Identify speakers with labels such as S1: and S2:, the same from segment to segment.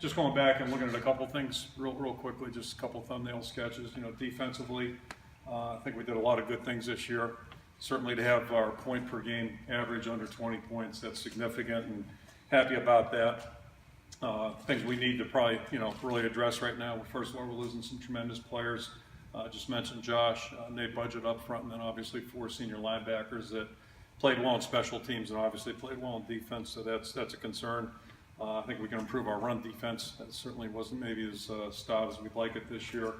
S1: Just going back and looking at a couple things real quickly, just a couple thumbnail sketches. Defensively, I think we did a lot of good things this year. Certainly to have our point per game average under 20 points, that's significant, and happy about that. Things we need to probably, really address right now. First of all, we're losing some tremendous players. Just mentioned Josh, Nate Budget up front, and then obviously 4 senior linebackers that played well in special teams and obviously played well in defense, so that's a concern. I think we can improve our run defense. That certainly wasn't maybe as stout as we'd like it this year.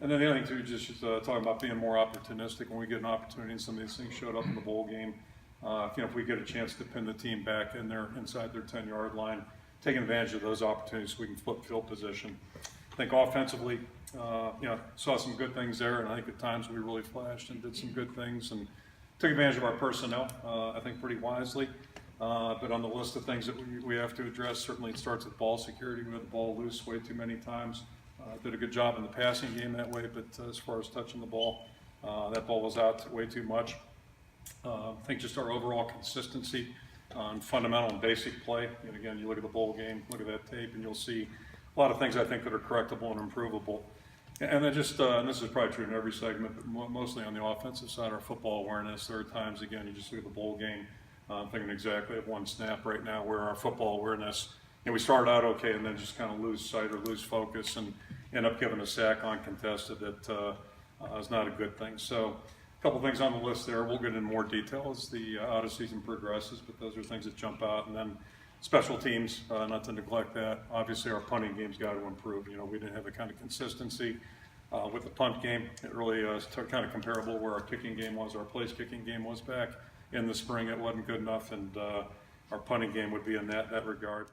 S1: And then the other thing too, just talking about being more opportunistic when we get an opportunity, and some of these things showed up in the bowl game. If we get a chance to pin the team back in there inside their 10-yard line, taking advantage of those opportunities so we can flip field position. I think offensively, saw some good things there, and I think at times we really flashed and did some good things and took advantage of our personnel, I think pretty wisely. But on the list of things that we have to address, certainly it starts with ball security. We had the ball loose way too many times. Did a good job in the passing game that way, but as far as touching the ball, that ball was out way too much. I think just our overall consistency on fundamental and basic play. And again, you look at the bowl game, look at that tape, and you'll see a lot of things I think that are correctable and improvable. And then just, and this is probably true in every segment, but mostly on the offensive side, our football awareness. There are times, again, you just look at the bowl game. I'm thinking exactly of one snap right now where our football awareness, we started out okay and then just kind of lose sight or lose focus and end up giving a sack uncontested that is not a good thing. So a couple things on the list there. We'll get into more detail as the out of season progresses, but those are things that jump out. And then special teams, not to neglect that. Obviously our punting game's got to improve. We didn't have the kind of consistency with the punt game. It really kind of comparable where our kicking game was, our place kicking game was back in the spring. It wasn't good enough, and our punting game would be in that regard.